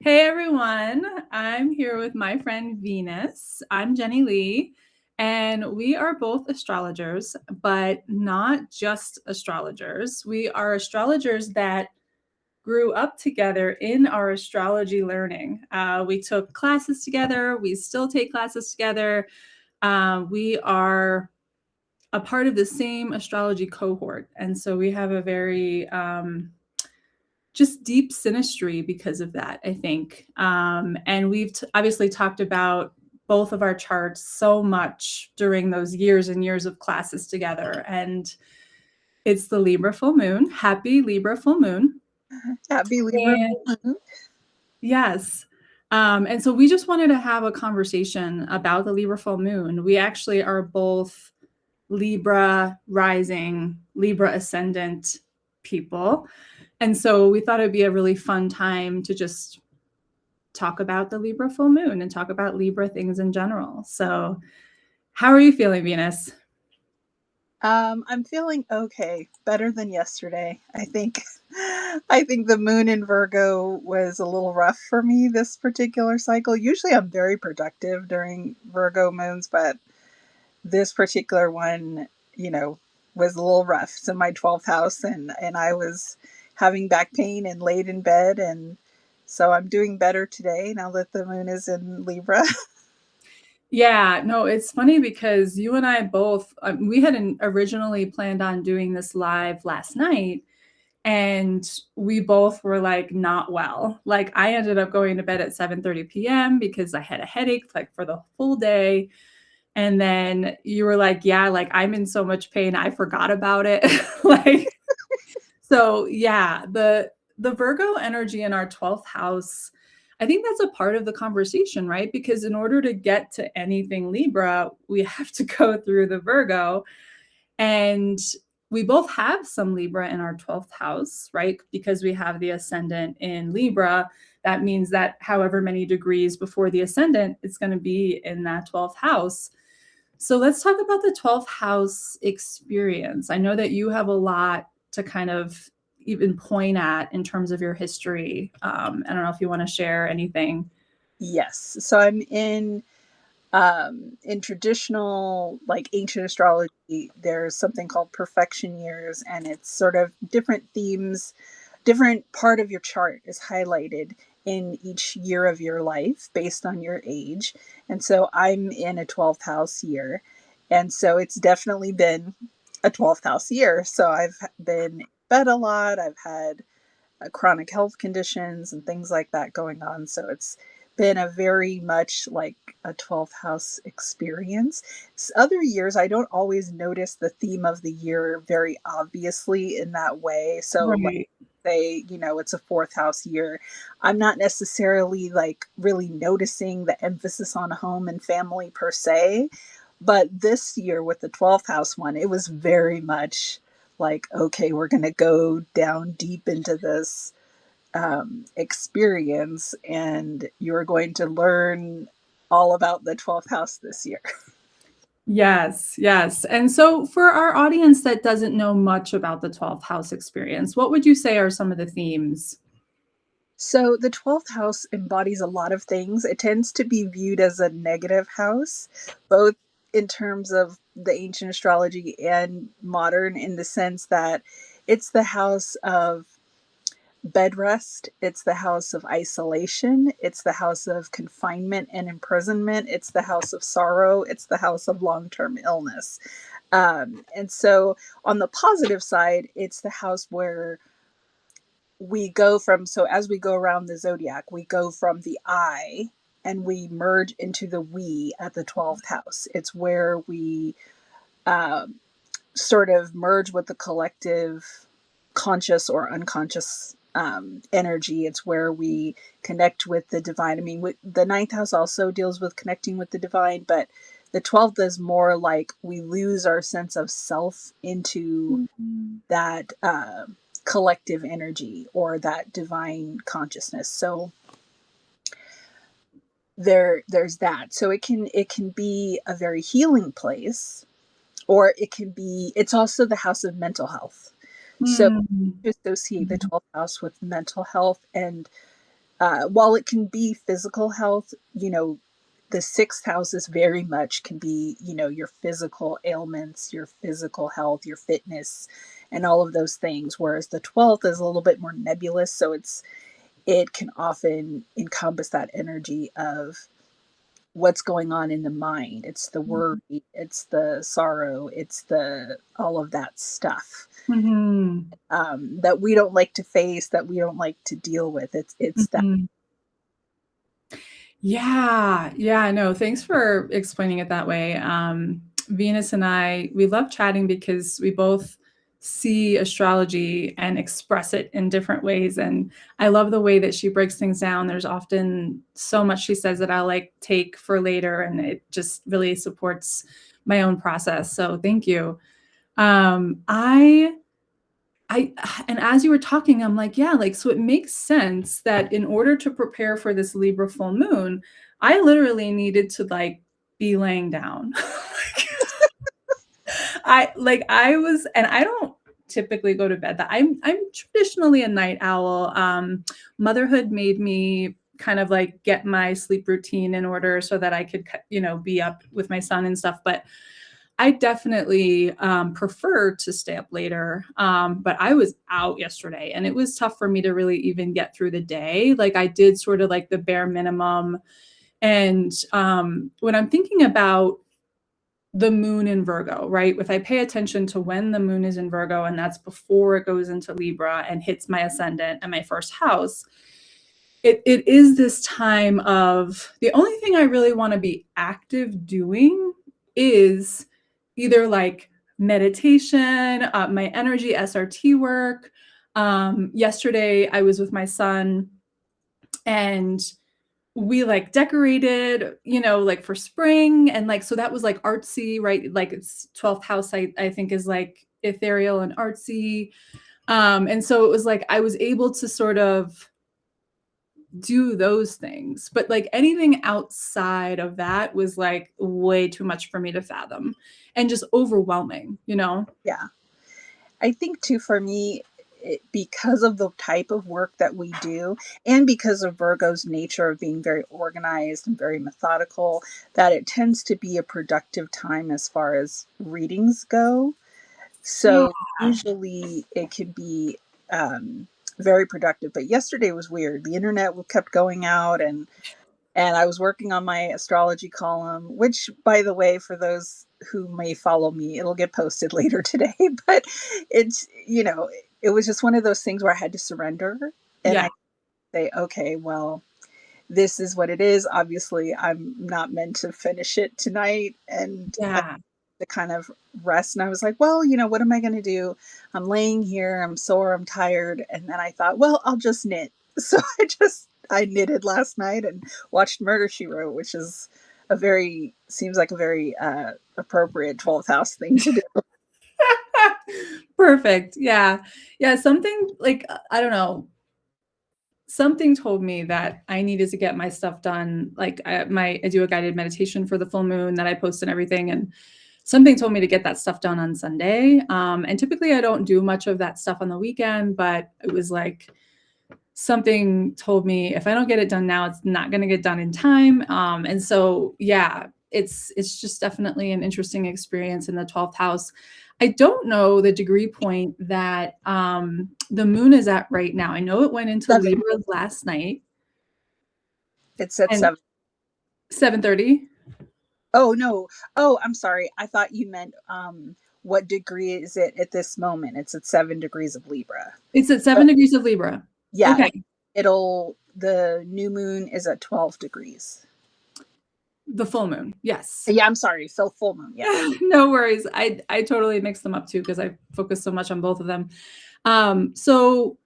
Hey everyone, I'm here with my friend Venus. I'm Jenilee, and we are both astrologers, but not just astrologers. We are astrologers that grew up together in our astrology learning. We took classes together, we still take classes together. We are a part of the same astrology cohort, and so we have a very just deep synastry because of that, I think. And we've obviously talked about both of our charts so much during those years and years of classes together. And it's the Libra full moon. Happy Libra full moon. Happy Libra. And yes. And so we just wanted to have a conversation about the Libra full moon. We actually are both Libra rising, Libra ascendant people. And so we thought it'd be a really fun time to just talk about the Libra full moon and talk about Libra things in general. So, how are you feeling, Venus? I'm feeling okay, better than yesterday. I think I think the moon in Virgo was a little rough for me this particular cycle. Usually I'm very productive during Virgo moons, but this particular one, was a little rough. It's in my 12th house and I was having back pain and laid in bed, and so I'm doing better today now that the moon is in Libra. Yeah, no, it's funny because you and I both, we hadn't originally planned on doing this live last night, and we both were like not well. Like I ended up going to bed at 7:30 p.m. because I had a headache like for the full day. And then you were like, yeah, like I'm in so much pain, I forgot about it. Like so yeah, the Virgo energy in our 12th house, I think that's a part of the conversation, right? Because in order to get to anything Libra, we have to go through the Virgo. And we both have some Libra in our 12th house, right? Because we have the ascendant in Libra. That means that however many degrees before the ascendant, it's going to be in that 12th house. So let's talk about the 12th house experience. I know that you have a lot to kind of even point at in terms of your history. I don't know if you want to share anything. Yes. So I'm in traditional, like, ancient astrology, there's something called perfection years, and it's sort of different themes. Different part of your chart is highlighted in each year of your life based on your age. And so I'm in a 12th house year, and so it's definitely been a 12th house year. So I've been in bed a lot. I've had chronic health conditions and things like that going on. So it's been a very much like a 12th house experience. Other years, I don't always notice the theme of the year very obviously in that way. So, like, Right. say, it's a fourth house year, I'm not necessarily like really noticing the emphasis on home and family per se. But this year with the 12th house one, it was very much like, okay, we're going to go down deep into this experience, and you're going to learn all about the 12th house this year. Yes, yes. And so for our audience that doesn't know much about the 12th house experience, what would you say are some of the themes? So the 12th house embodies a lot of things. It tends to be viewed as a negative house, both in terms of the ancient astrology and modern, in the sense that it's the house of bed rest, it's the house of isolation, it's the house of confinement and imprisonment, it's the house of sorrow, it's the house of long term illness. And so, on the positive side, it's the house where we go from, so as we go around the zodiac, we go from the I and we merge into the we at the 12th house. It's where we um, sort of merge with the collective conscious or unconscious energy. It's where we connect with the divine. I mean, the ninth house also deals with connecting with the divine, but the 12th is more like we lose our sense of self into Mhm. that collective energy or that divine consciousness. So there's that. So it can be a very healing place, or it's also the house of mental health. So Mm. to associate the 12th house with mental health and while it can be physical health, you know, the sixth house is very much can be, you know, your physical ailments, your physical health, your fitness, and all of those things. Whereas the 12th is a little bit more nebulous. So it can often encompass that energy of what's going on in the mind. It's the worry, it's the sorrow, it's the all of that stuff Mhm. that we don't like to face, that we don't like to deal with. It's that. Mhm. Yeah, yeah, no, thanks for explaining it that way. Venus and I, we love chatting because we both see astrology and express it in different ways. And I love the way that she breaks things down. There's often so much she says that I'll like take for later, and it just really supports my own process. So thank you. Um, I I and as you were talking, I'm like, yeah, like so it makes sense that in order to prepare for this Libra full moon, I literally needed to like be laying down. I was, and I don't typically go to bed. That I'm traditionally a night owl. Motherhood made me kind of like get my sleep routine in order so that I could, you know, be up with my son and stuff. But I definitely prefer to stay up later. But I was out yesterday and it was tough for me to really even get through the day. Like I did sort of like the bare minimum. And when I'm thinking about the moon in Virgo, right? If I pay attention to when the moon is in Virgo, and that's before it goes into Libra and hits my ascendant and my first house, it is this time of the only thing I really want to be active doing is either like meditation, my energy SRT work. Yesterday, I was with my son and we like decorated, you know, like for spring. And like, so that was like artsy, right? Like it's 12th house, I think is like ethereal and artsy. And so it was like I was able to sort of do those things. But like anything outside of that was like way too much for me to fathom and just overwhelming, you know? Yeah. I think too for me, because of the type of work that we do, and because of Virgo's nature of being very organized and very methodical, that it tends to be a productive time as far as readings go. Yeah. So usually it can be very productive. But yesterday was weird. The internet kept going out, and I was working on my astrology column, which, by the way, for those who may follow me, it'll get posted later today. But it's, you know, it was just one of those things where I had to surrender and Yeah. I say, okay, well, this is what it is. Obviously, I'm not meant to finish it tonight. And I Yeah. to kind of rest. And I was like, well, you know, what am I going to do? I'm laying here, I'm sore, I'm tired. And then I thought, well, I'll just knit. So I knitted last night and watched Murder She Wrote, which is seems like a very appropriate 12th house thing to do. Perfect. Yeah. Yeah. Something like, I don't know, something told me that I needed to get my stuff done. Like I do a guided meditation for the full moon that I post and everything. And something told me to get that stuff done on Sunday. And typically I don't do much of that stuff on the weekend, but it was like, something told me if I don't get it done now, it's not going to get done in time. And so, yeah, it's just definitely an interesting experience in the 12th house. I don't know the degree point that the moon is at right now. I know it went into Seven. Libra last night It's at and 7. 7:30. Oh, no. Oh, I'm sorry. I thought you meant what degree is it at this moment? It's at 7 degrees of Libra. It's at But 7 degrees of Libra. yeah, Okay. the new moon is at 12 degrees. The full moon. Yes. Yeah, I'm sorry. So full moon. Yes. No worries. I totally mix them up too because I focus so much on both of them. So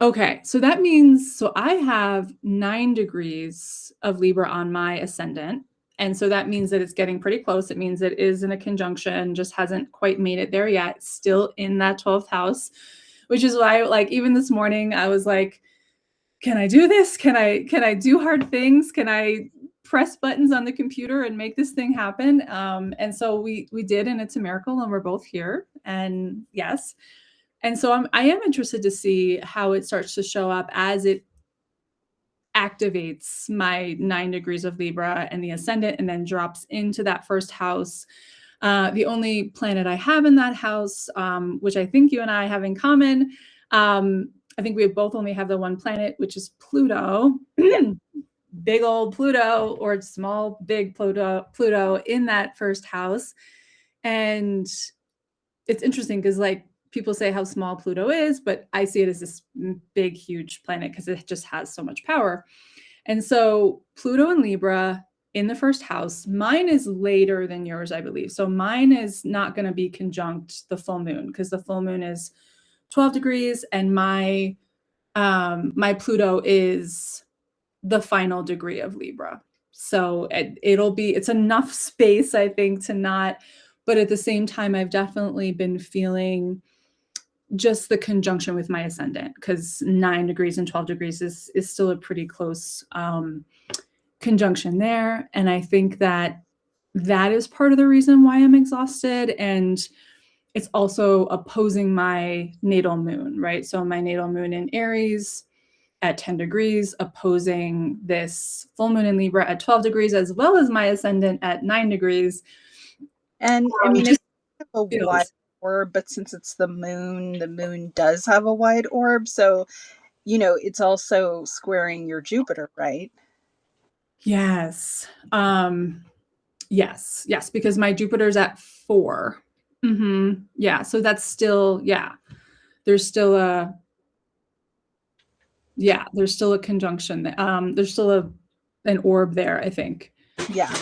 okay, so that means so I have 9 degrees of Libra on my ascendant. And so that means that it's getting pretty close. It means it is in a conjunction, just hasn't quite made it there yet. Still in that 12th house, which is why like even this morning I was like, can I do this? Can I do hard things? Can I press buttons on the computer and make this thing happen? And so we did, and it's a miracle, and we're both here. And yes, and so I am interested to see how it starts to show up as it activates my 9 degrees of Libra and the ascendant, and then drops into that first house. The only planet I have in that house, which I think you and I have in common, I think we both only have the one planet, which is Pluto. Yeah. Big old Pluto, or small, big Pluto in that first house. And it's interesting because, like, people say how small Pluto is, but I see it as this big, huge planet because it just has so much power. And so Pluto and Libra in the first house, mine is later than yours, I believe. So mine is not going to be conjunct the full moon because the full moon is 12 degrees, and my Pluto is the final degree of Libra. So it's enough space, I think, to not, but at the same time, I've definitely been feeling just the conjunction with my ascendant, because 9 degrees and 12 degrees is still a pretty close conjunction there. And I think that is part of the reason why I'm exhausted. And it's also opposing my natal moon, right? So my natal moon in Aries at 10 degrees, opposing this full moon in Libra at 12 degrees, as well as my ascendant at 9 degrees. And I mean, it's a feels... wide orb, but since it's the moon does have a wide orb. So, it's also squaring your Jupiter, right? Yes. Yes, because my Jupiter's at 4. Mm-hmm. Yeah. So that's still, there's still a conjunction. There's still an orb there, I think. Yeah.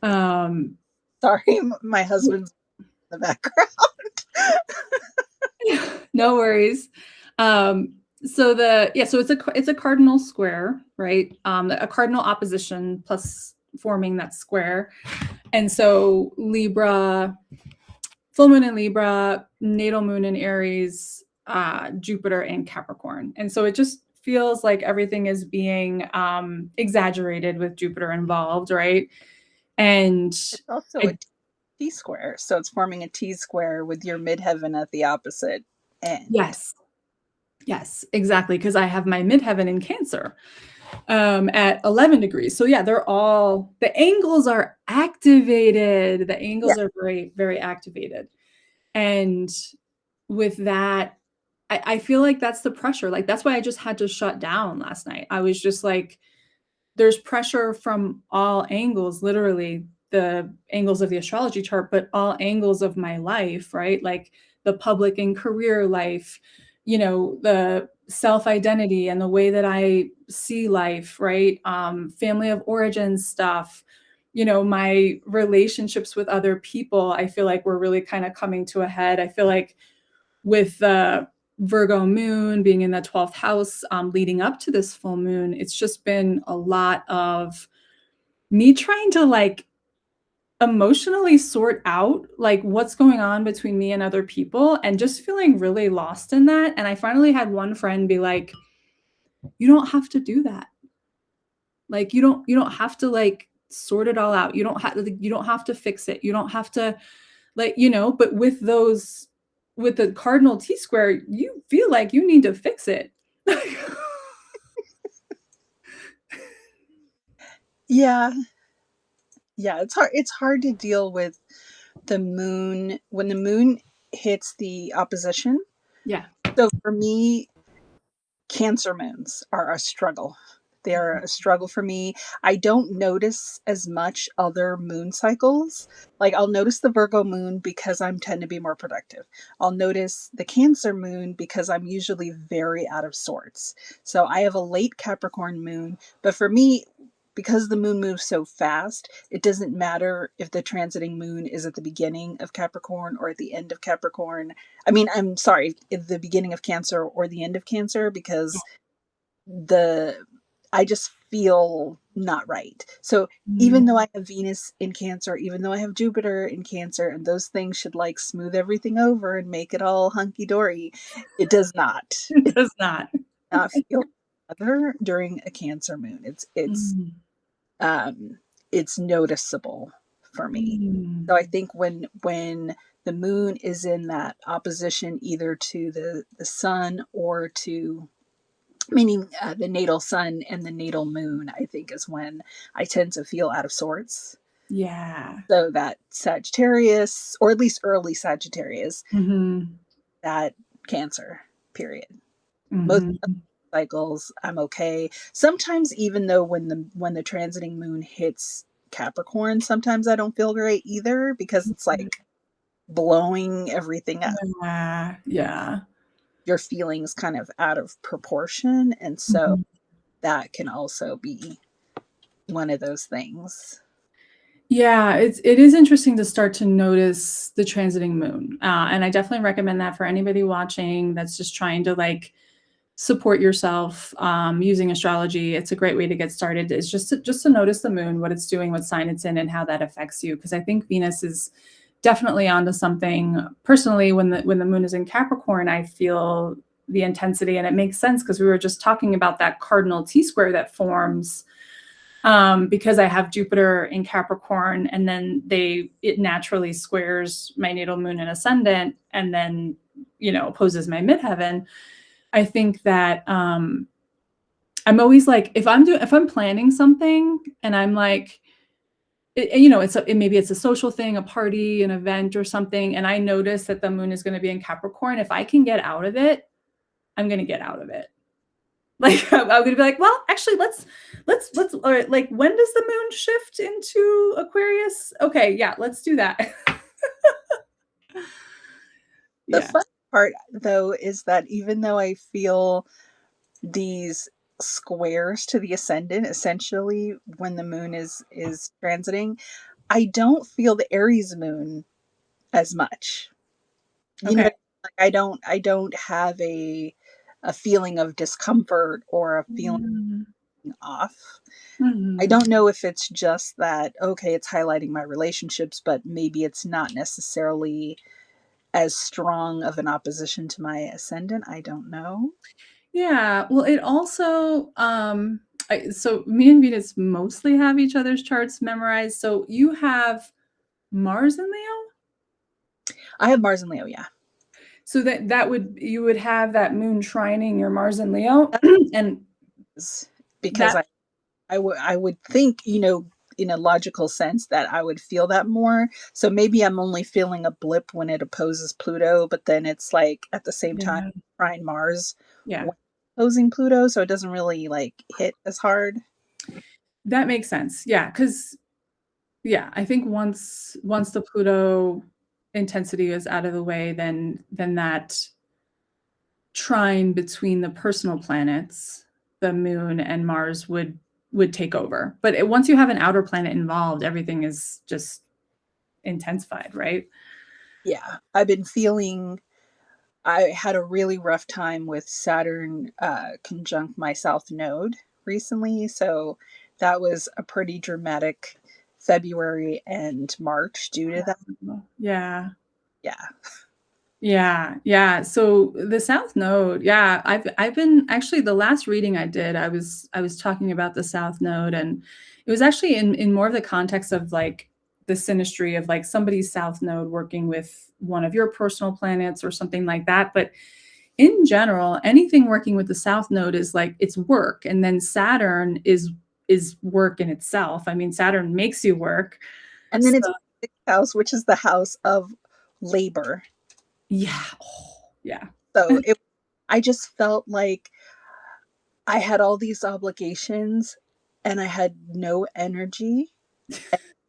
Sorry, my husband's in the background. No worries. So it's a cardinal square, right? A cardinal opposition plus forming that square. And so Libra, full moon in Libra, natal moon in Aries, Jupiter in Capricorn. And so it just feels like everything is being exaggerated with Jupiter involved, right? And it's also a T square. So it's forming a T square with your midheaven at the opposite end. Yes, exactly. Because I have my midheaven in Cancer at 11 degrees. So yeah, the angles are activated. The angles are very, very activated. And with that, I feel like that's the pressure. Like, that's why I just had to shut down last night. I was just like, there's pressure from all angles, literally the angles of the astrology chart, but all angles of my life, right? Like the public and career life, the self-identity and the way that I see life, right? Family of origin stuff, my relationships with other people, I feel like we're really kind of coming to a head. I feel like with the Virgo moon being in the 12th house, leading up to this full moon, it's just been a lot of me trying to like emotionally sort out like what's going on between me and other people, and just feeling really lost in that. And I finally had one friend be like, you don't have to do that. Like, you don't have to like sort it all out. You don't have to fix it. You don't have to, like, but with the cardinal T square, you feel like you need to fix it. Yeah. It's hard to deal with the moon when the moon hits the opposition. Yeah. So for me, Cancer moons are a struggle. They are a struggle for me. I don't notice as much other moon cycles. Like, I'll notice the Virgo moon because I'm tend to be more productive. I'll notice the Cancer moon because I'm usually very out of sorts. So I have a late Capricorn moon, but for me, because the moon moves so fast, it doesn't matter if the transiting moon is at the beginning of Capricorn or at the end of Capricorn. I mean, I'm sorry, at the beginning of Cancer or the end of Cancer, because I just feel not right. So even though I have Venus in Cancer, even though I have Jupiter in Cancer, and those things should like smooth everything over and make it all hunky dory, it does not. It does not. Not feel together during a Cancer moon. It's noticeable for me. So I think when the moon is in that opposition either to the sun or to meaning the natal sun and the natal moon, I think is when I tend to feel out of sorts. Yeah. So that Sagittarius, or at least early Sagittarius, Mhm. that Cancer period. Most Mhm. cycles I'm okay. Sometimes even though when the transiting moon hits Capricorn, sometimes I don't feel great either because it's like blowing everything up. Yeah, yeah. Your feelings kind of out of proportion, and so Mhm. that can also be one of those things. Yeah, it is interesting to start to notice the transiting moon, and I definitely recommend that for anybody watching that's just trying to, like, support yourself, using astrology. It's a great way to get started, is just to notice the moon, what it's doing, what sign it's in, and how that affects you, because I think Venus is definitely onto something. Personally, when the moon is in Capricorn, I feel the intensity, and it makes sense because we were just talking about that cardinal T-square that forms, because I have Jupiter in Capricorn, and then it naturally squares my natal moon and ascendant, and then opposes my midheaven. I think that I'm always like, if I'm planning something and I'm like, maybe it's a social thing, a party, an event, or something, and I notice that the moon is going to be in Capricorn. If I can get out of it, I'm going to get out of it. Like I'm gonna be like, well, actually, let's or like, when does the moon shift into Aquarius? Okay, yeah, let's do that. The Yeah. fun part, though, is that even though I feel these squares to the ascendant, essentially when the moon is transiting, I don't feel the Aries moon as much. You know, Okay. like I don't have a feeling of discomfort or a feeling Mm. off. I Mhm. don't know if it's just that, okay, it's highlighting my relationships, but maybe it's not necessarily as strong of an opposition to my ascendant. I don't know. Yeah. Well, it also, so me and Venus mostly have each other's charts memorized. So you have Mars in Leo. I have Mars and Leo, yeah. So that would you would have that moon trining your Mars in Leo, That and is because that I would think, in a logical sense that I would feel that more. So maybe I'm only feeling a blip when it opposes Pluto, but then it's like at the same time yeah, trine Mars yeah. when opposing Pluto, so it doesn't really like hit as hard. That makes sense. Yeah, because yeah, I think once the Pluto intensity is out of the way, then that trine between the personal planets, the moon and Mars, would take over. But once you have an outer planet involved, everything is just intensified, right? Yeah, I've been feeling I had a really rough time with Saturn conjunct my South Node recently. So that was a pretty dramatic February and March due to that. Yeah. Yeah. Yeah, yeah. So the South Node, yeah, I've been actually, the last reading I did, I was talking about the South Node, and it was actually in more of the context of like the synastry of like somebody's South Node working with one of your personal planets or something like that. But in general, anything working with the South Node is like it's work, and then Saturn is work in itself. I mean, Saturn makes you work. And then So it's sixth house, which is the house of labor. yeah, oh, yeah. So I just felt like I had all these obligations and I had no energy.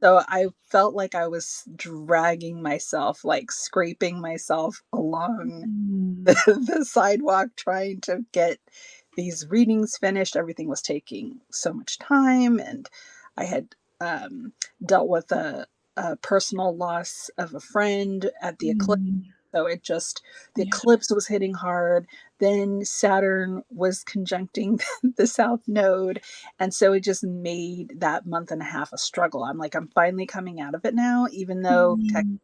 So I felt like I was dragging myself, like scraping myself along Mm. the sidewalk trying to get these readings finished. Everything was taking so much time, and I had dealt with a personal loss of a friend at the eclipse. Mm. So the Yeah. eclipse was hitting hard. Then Saturn was conjuncting the South Node. And so it just made that month and a half a struggle. I'm like, I'm finally coming out of it now, even though Mm.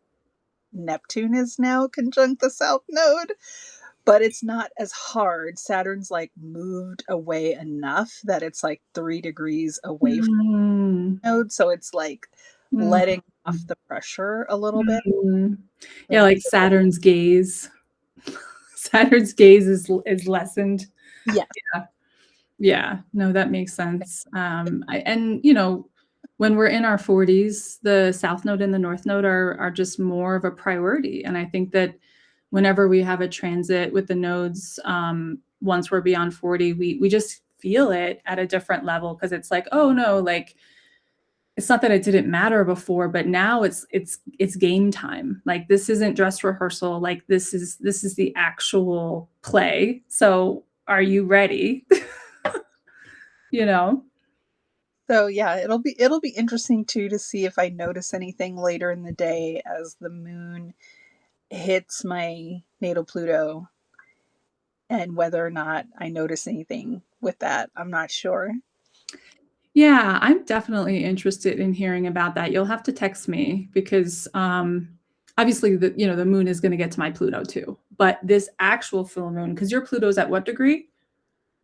Neptune is now conjunct the South Node, but it's not as hard. Saturn's like moved away enough that it's like 3 degrees away from Mm. the node. So it's like Mm. letting off the pressure a little bit. Mhm. So Yeah, like Saturn's gaze. Saturn's gaze is lessened. yeah, Yeah. Yeah, no, that makes sense. And you know, when we're in our 40s, the South Node and the North Node are just more of a priority. And I think that whenever we have a transit with the nodes, once we're beyond 40, we just feel it at a different level because it's like, oh no, like it's not that it didn't matter before, but now it's game time. Like this isn't dress rehearsal. Like this is the actual play. So are you ready? You know? So yeah, it'll be interesting too to see if I notice anything later in the day as the moon hits my natal Pluto, and whether or not I notice anything with that. I'm not sure. Yeah, I'm definitely interested in hearing about that. You'll have to text me because obviously the moon is going to get to my Pluto too. But this actual full moon, because your Pluto's at what degree?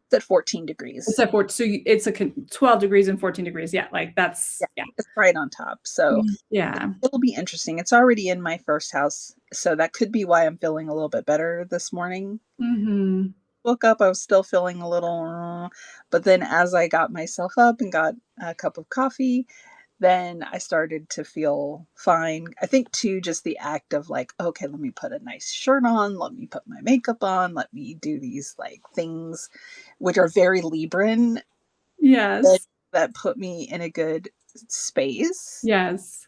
It's at 14 It's degrees. at four, so it's a 12 degrees and 14 degrees. Yeah, like Yeah, that's yeah. it's right on top. So Yeah. it'll be interesting. It's already in my first house, so that could be why I'm feeling a little bit better this morning. Hmm. Woke up, I was still feeling a little, but then as I got myself up and got a cup of coffee, then I started to feel fine. I think too, just the act of like, okay, let me put a nice shirt on, let me put my makeup on, let me do these like things, which are very Libran, that, Yes. that put me in a good space. Yes.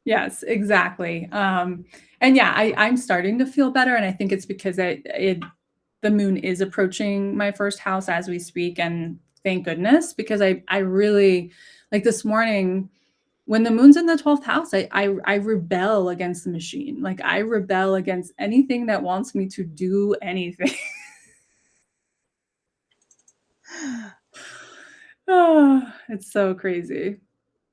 Yes, exactly. And yeah, I'm starting to feel better, and I think it's because the moon is approaching my first house as we speak, and thank goodness because I really like this morning when the moon's in the 12th house. I rebel against the machine. Like I rebel against anything that wants me to do anything. Oh, it's so crazy,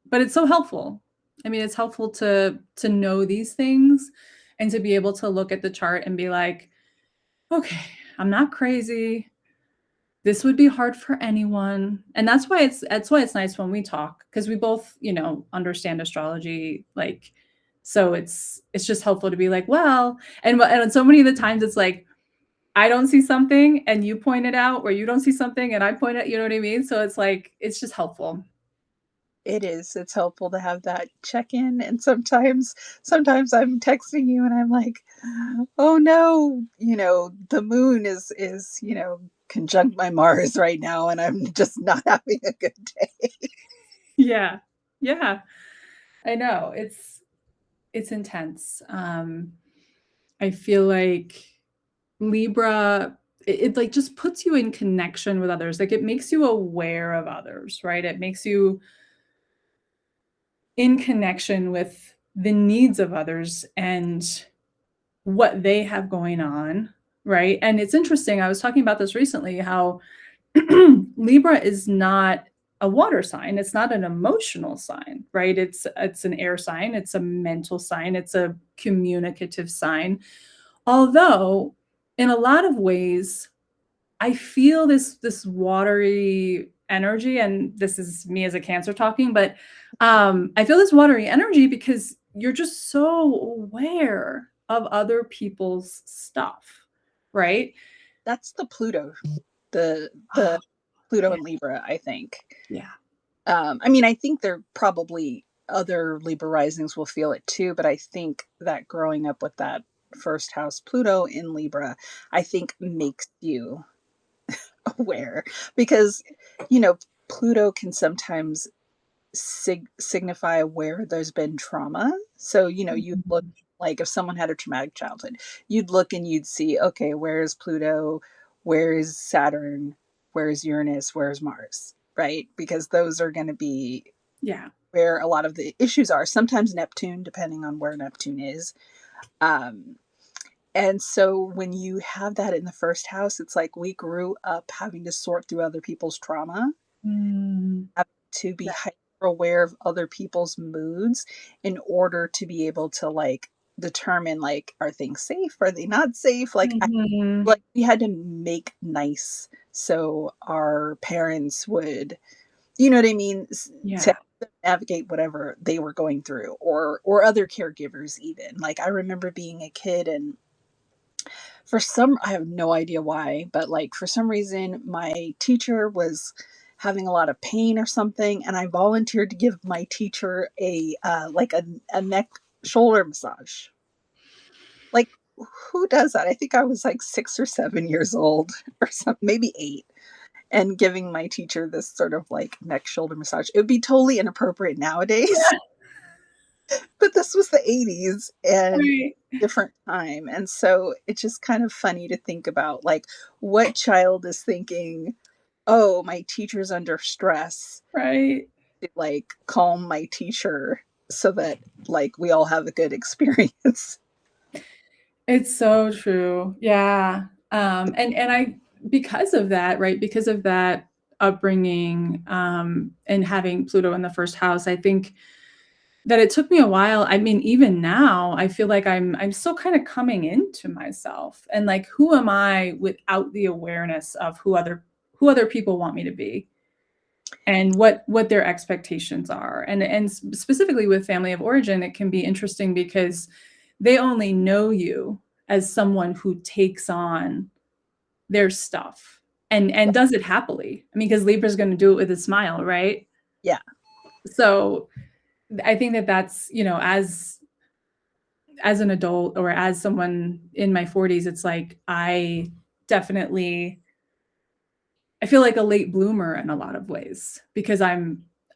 but it's so helpful. I mean, it's helpful to know these things and to be able to look at the chart and be like, okay, I'm not crazy. This would be hard for anyone. And that's why it's nice when we talk because we both, understand astrology, like so it's just helpful to be like, well, and so many of the times it's like I don't see something and you point it out, or you don't see something and I point it, you know what I mean? So it's like it's just helpful. It is. It's helpful to have that check-in, and sometimes I'm texting you and I'm like, "Oh no, the moon is conjunct my Mars right now and I'm just not having a good day." Yeah. Yeah. I know. It's intense. I feel like Libra it like just puts you in connection with others. Like it makes you aware of others, right? It makes you in connection with the needs of others and what they have going on, right? And it's interesting. I was talking about this recently how Libra is not a water sign. It's not an emotional sign, right? It's an air sign, it's a mental sign, it's a communicative sign. Although in a lot of ways I feel this watery energy, and this is me as a Cancer talking, but I feel this watery energy because you're just so aware of other people's stuff, right? That's the Pluto, the Oh, Pluto yeah, and Libra, I think. yeah. I mean, I think there probably other Libra risings will feel it too, but I think that growing up with that first house Pluto in Libra, I think makes you aware because, you know, Pluto can sometimes signify where there's been trauma. So, you look Mhm. like if someone had a traumatic childhood, you'd look and you'd see, okay, where is Pluto? Where is Saturn? Where is Uranus? Where is Mars? Right? Because those are going to be Yeah. where a lot of the issues are. Sometimes Neptune, depending on where Neptune is. Um, and so when you have that in the first house, it's like we grew up having to sort through other people's trauma, Mm, having to be yeah. hyper aware of other people's moods in order to be able to like determine like are things safe, are they not safe, Mhm. like we had to make nice so our parents would, you know what I mean, to Yeah. navigate whatever they were going through, or other caregivers even. Like I remember being a kid and I have no idea why, but like for some reason, my teacher was having a lot of pain or something, and I volunteered to give my teacher a neck shoulder massage. Like, who does that? I think I was like 6 or 7 years old, or some, maybe 8, and giving my teacher this sort of like neck shoulder massage. It would be totally inappropriate nowadays, Yeah, but this was the 80s and right, different time. And so it's just kind of funny to think about like what child is thinking, oh, my teacher's under stress, right. to like calm my teacher so that like we all have a good experience. It's so true. Yeah. And I because of that, right? Because of that upbringing, and having Pluto in the first house, I think that it took me a while. I mean, even now, I feel like I'm still kind of coming into myself and like who am I without the awareness of who other people want me to be and what their expectations are. And specifically with family of origin, it can be interesting because they only know you as someone who takes on their stuff and does it happily. I mean, because Libra's going to do it with a smile, right? Yeah. So I think that that's, as an adult or as someone in my 40s, it's like I feel like a late bloomer in a lot of ways because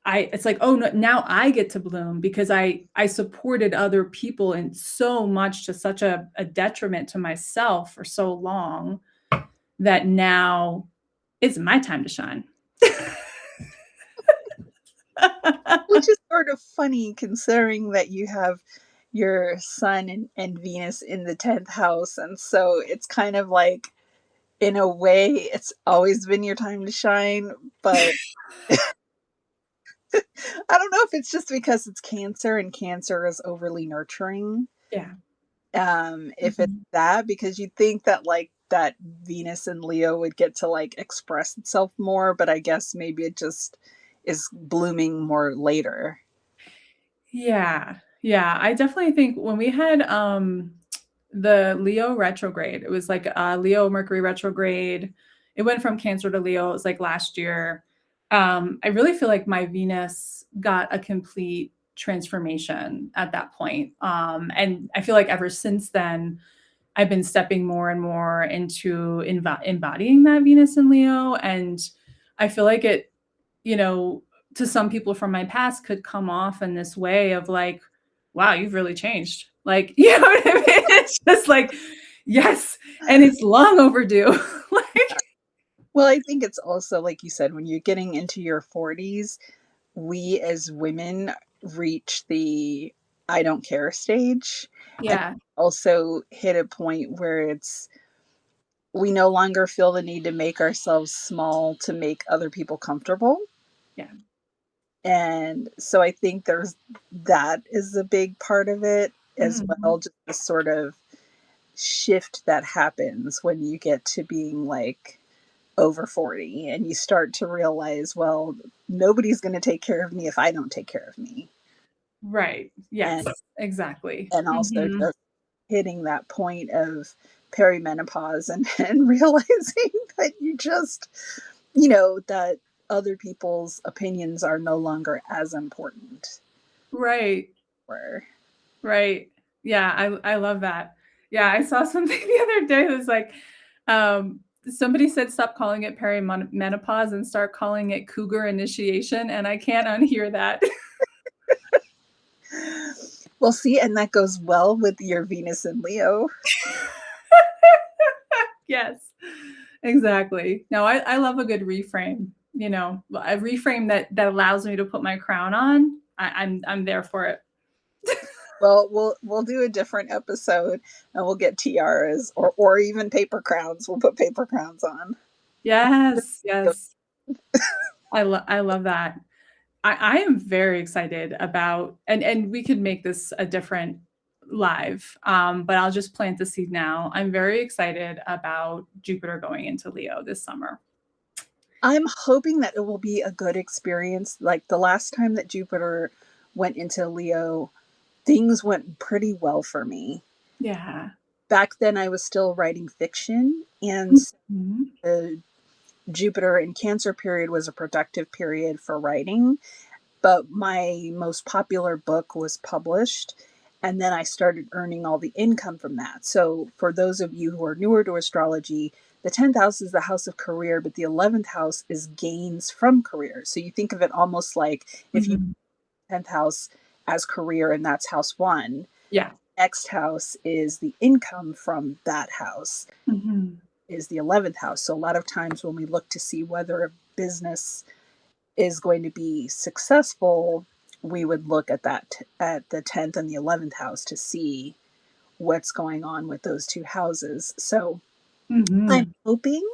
it's like, oh no, now I get to bloom because I supported other people and so much to such a detriment to myself for so long that now it's my time to shine. Which is sort of funny considering that you have your sun and Venus in the 10th house. And so it's kind of like, in a way, it's always been your time to shine. But I don't know if it's just because it's Cancer and Cancer is overly nurturing. Yeah. If it's Mhm. that, because you'd think that like that Venus and Leo would get to like express itself more, but I guess maybe it just is blooming more later. Yeah. Yeah. I definitely think when we had the Leo retrograde, it was like Leo Mercury retrograde. It went from Cancer to Leo. It was like last year. I really feel like my Venus got a complete transformation at that point. And I feel like ever since then, I've been stepping more and more into embodying that Venus in Leo. And I feel like it, you know, to some people from my past could come off in this way of like, wow, you've really changed. Like, you know what I mean? It's just like, yes. And it's long overdue. Like, Well, I think it's also like you said, when you're getting into your 40s, we as women reach the I don't care stage, and yeah. also hit a point where it's we no longer feel the need to make ourselves small to make other people comfortable. Yeah. And so I think there's that is a big part of it as Mhm. well, just the sort of shift that happens when you get to being like over 40 and you start to realize, well, nobody's going to take care of me if I don't take care of me. Right. And Yes, exactly. also Mhm. just hitting that point of perimenopause and realizing that you just, that other people's opinions are no longer as important. Right. Or Right. Yeah, I love that. Yeah, I saw something the other day that was like, somebody said stop calling it perimenopause and start calling it cougar initiation, and I can't unhear that. well, see, and that goes well with your Venus and Leo. Yes, exactly. No, I love a good reframe, a reframe that allows me to put my crown on. I'm there for it. Well, we'll do a different episode and we'll get tiaras or even paper crowns. We'll put paper crowns on. Yes, yes. I love that. I am very excited about and we could make this a different live, but I'll just plant the seed now. I'm very excited about Jupiter going into Leo this summer. I'm hoping that it will be a good experience. Like the last time that Jupiter went into Leo, things went pretty well for me. Yeah. back then I was still writing fiction, and Mhm. the Jupiter in Cancer period was a productive period for writing, but my most popular book was published, and then I started earning all the income from that. So for those of you who are newer to astrology, the 10th house is the house of career, but the 11th house is gains from career. So you think of it almost like if you Mhm. 10th house as career, and that's house one, Yeah. next house is the income from that house, Mhm. is the 11th house. So a lot of times when we look to see whether a business is going to be successful, we would look at that at the 10th and the 11th house to see what's going on with those two houses. So I'm Mhm. hoping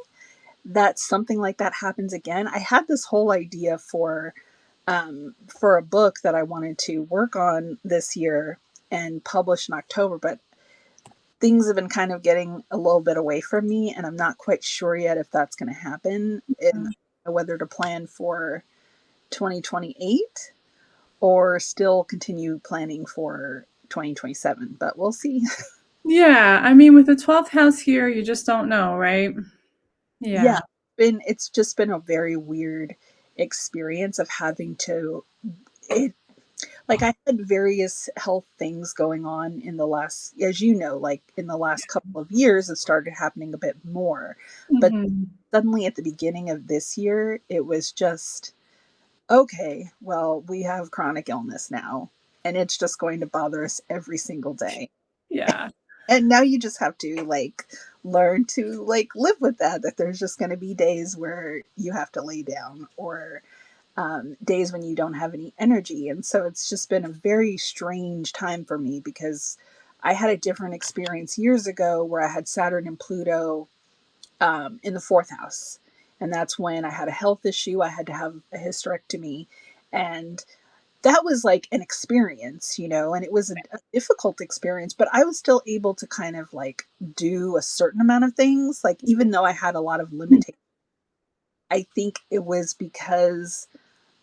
that something like that happens again. I had this whole idea for a book that I wanted to work on this year and publish in October, but things have been kind of getting a little bit away from me, and I'm not quite sure yet if that's going to happen and whether to plan for 2028 or still continue planning for 2027, but we'll see. Yeah, I mean, with the 12th house here, you just don't know, right? Yeah, Yeah. it's just been a very weird experience of having to it like I had various health things going on in the last, as you know, like in the last couple of years it started happening a bit more. But Mhm. suddenly at the beginning of this year, it was just okay, well, we have chronic illness now, and it's just going to bother us every single day. Yeah. And now you just have to like learn to like live with that there's just going to be days where you have to lay down, or days when you don't have any energy. And so it's just been a very strange time for me because I had a different experience years ago where I had Saturn and Pluto in the fourth house. And that's when I had a health issue. I had to have a hysterectomy. And that was like an experience, and it was a difficult experience, but I was still able to kind of like do a certain amount of things. Like, even though I had a lot of limitations, I think it was because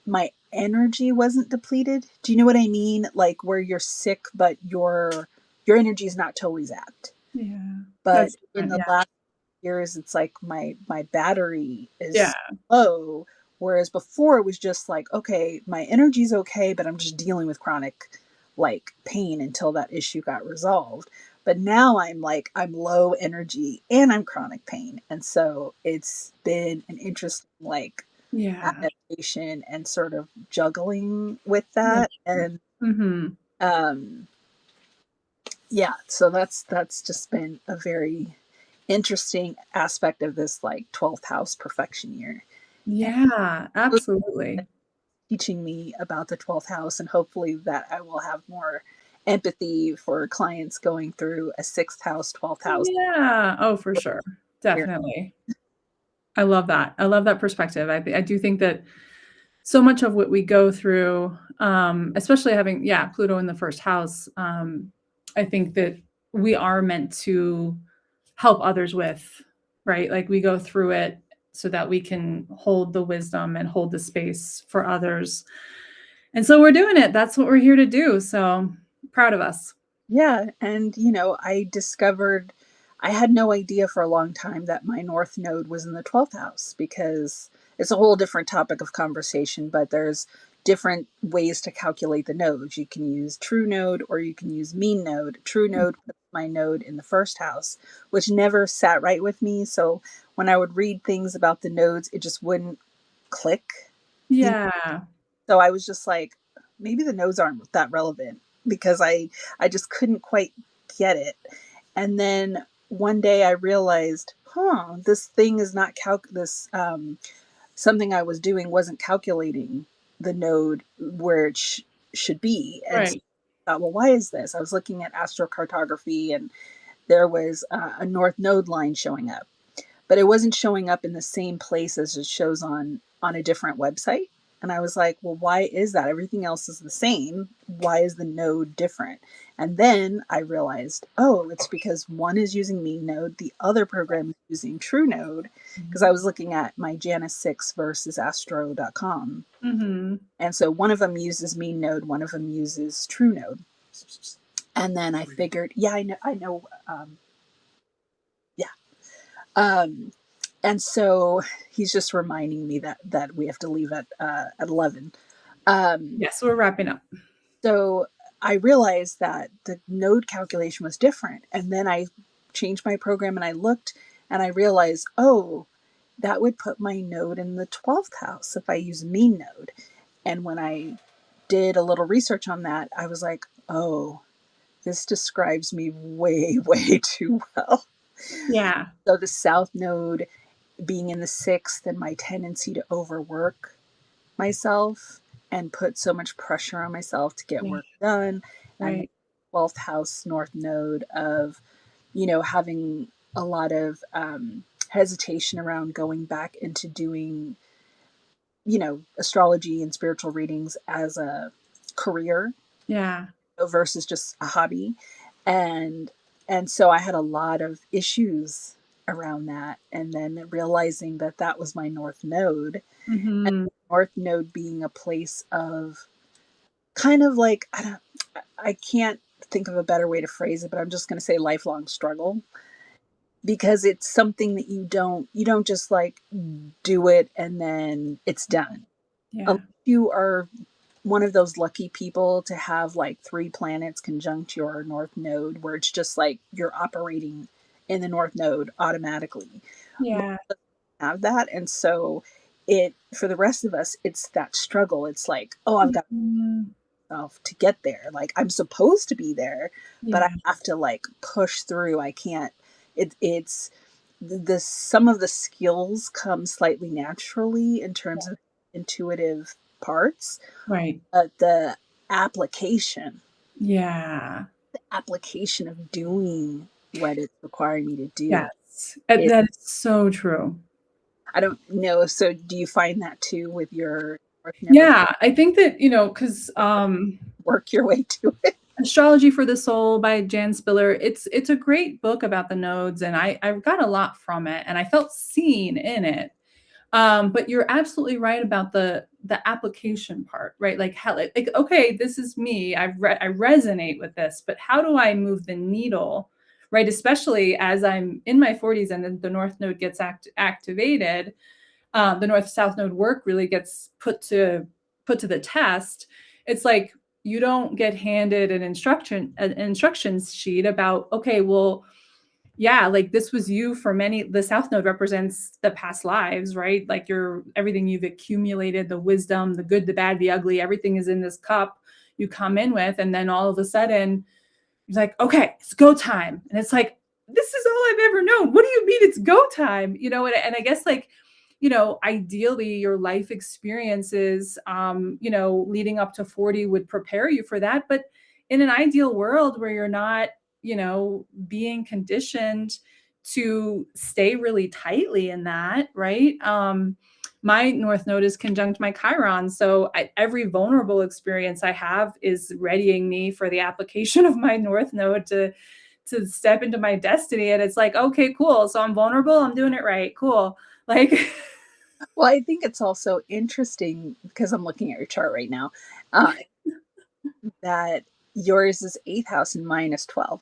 my energy wasn't depleted. Do you know what I mean? Like where you're sick, but your energy is not totally zapped. Yeah. But That's in different. the Yeah. last years, it's like my battery Yeah. is low. Whereas before it was just like, okay, my energy's okay, but I'm just dealing with chronic like pain until that issue got resolved. But now I'm like, I'm low energy and I'm chronic pain. And so it's been an interesting like Yeah. adaptation and sort of juggling with Yeah. that. And Mhm. um yeah, so that's just been a very interesting aspect of this like 12th house perfection year, and Yeah, really absolutely. teaching me about the 12th house, and hopefully that I will have more empathy for clients going through a 6th house 12th house Yeah. Oh, for sure. experience. Definitely. I love that. I love that perspective. I do think that so much of what we go through, especially having, yeah, Pluto in the first house, I think that we are meant to help others with, right? Like we go through it so that we can hold the wisdom and hold the space for others. And so we're doing it. That's what we're here to do. So proud of us. Yeah, and I discovered I had no idea for a long time that my north node was in the 12th house, because it's a whole different topic of conversation, but there's different ways to calculate the nodes. You can use true node or you can use mean node. True node puts my node in the first house, which never sat right with me. So when I would read things about the nodes, it just wouldn't click. You Yeah. So I was just like, maybe the nodes aren't that relevant, because I just couldn't quite get it. And then one day I realized, this thing is not this something I was doing wasn't calculating the node where it should be. And so Right. I thought, well, why is this? I was looking at astrocartography, and there was a north node line showing up, but it wasn't showing up in the same place as it shows on a different website. And I was like, well, why is that? Everything else is the same. Why is the node different? And then I realized, oh, it's because one is using mean node, the other program is using true node, because I was looking at my Janus 6 versus astro.com. Mhm. And so one of them uses mean node, one of them uses true node. And then I figured, yeah, I know. Um, and so he's just reminding me that we have to leave at 11. Um, Yes, we're wrapping up. so I realized that the node calculation was different, and then I changed my program and I looked and I realized, oh, that would put my node in the 12th house if I use mean node. And when I did a little research on that, I was like, oh, this describes me way, way too well. Yeah. So the south node being in the sixth and my tendency to overwork myself and put so much pressure on myself to get Yeah. work done. And then Right. 12th house north node of, you know, having a lot of hesitation around going back into doing, you know, astrology and spiritual readings as a career Yeah. versus just a hobby. And so I had a lot of issues around that, and then realizing that that was my north node, and Mhm. north node being a place of kind of like I can't think of a better way to phrase it, but I'm just going to say lifelong struggle, because it's something that you don't just like do it and then it's done. Unless Yeah. you are one of those lucky people to have like three planets conjunct your north node, where it's just like you're operating in the north node automatically. Most Yeah. have that, and so it for the rest of us, it's that struggle. It's like, oh, I've got Mhm. myself to get there. Like I'm supposed to be there, but I Yeah. have to like push through. I can't. It's the some of the skills come slightly naturally in terms of intuitive parts, Right. but the application Yeah. application of doing what it's requiring me to do Yes. is, That is so true. I don't know. So do you find that too with your north node? Yeah, I think that, 'cause, Work your way to it. Astrology for the Soul by Jan Spiller, it's a great book about the nodes, and I got a lot from it, and I felt seen in it. But you're absolutely right about the application part, right? Like how like okay, this is me. I resonate with this, but how do I move the needle, right? Especially as I'm in my 40s and then the North Node gets activated, the North South Node work really gets put to the test. It's like you don't get handed an instructions sheet about okay, well, yeah, like this was you for many. The South Node represents the past lives, right? Like your everything you've accumulated, the wisdom, the good, the bad, the ugly, everything is in this cup you come in with. And then all of a sudden, it's like, okay, it's go time. And it's like, this is all I've ever known. What do you mean it's go time? And I guess like, ideally your life experiences, leading up to 40 would prepare you for that. But in an ideal world where you're not, being conditioned to stay really tightly in that, right? My North Node is conjunct my Chiron. So every vulnerable experience I have is readying me for the application of my North Node to step into my destiny. And it's like, okay, cool. So I'm vulnerable. I'm doing it right. Cool. Like, Well, I think it's also interesting because I'm looking at your chart right now, uh, that yours is eighth house and mine is 12.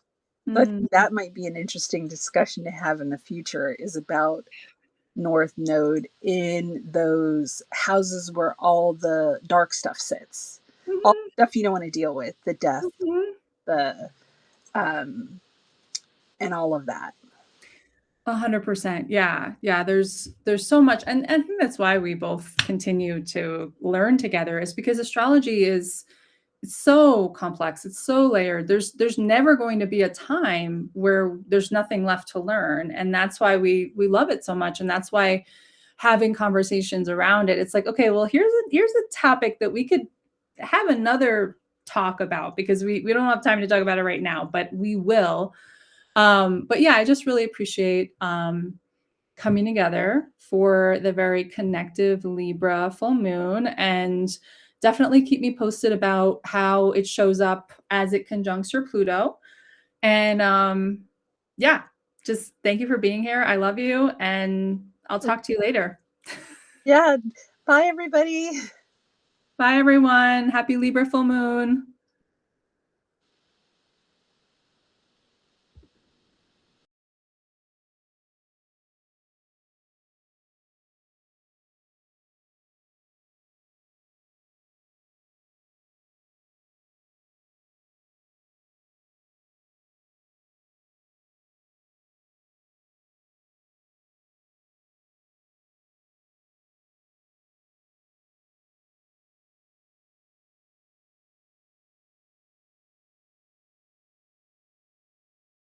So I think mm, that might be an interesting discussion to have in the future, is about north node in those houses where all the dark stuff sits, all mhm, the stuff you don't want to deal with, the death, mhm. the and all of that. 100%. Yeah. Yeah. There's so much. And I think that's why we both continue to learn together is because astrology is it's so complex. It's so layered. There's never going to be a time where there's nothing left to learn. And that's why we love it so much. And that's why having conversations around it, it's like, okay, well, here's a topic that we could have another talk about because we don't have time to talk about it right now, but we will. But yeah, I just really appreciate coming together for the very connective Libra full moon and definitely keep me posted about how it shows up as it conjuncts your Pluto. And yeah, just thank you for being here. I love you and I'll talk to you later. Yeah. Bye, everybody. Bye, everyone. Happy Libra full moon.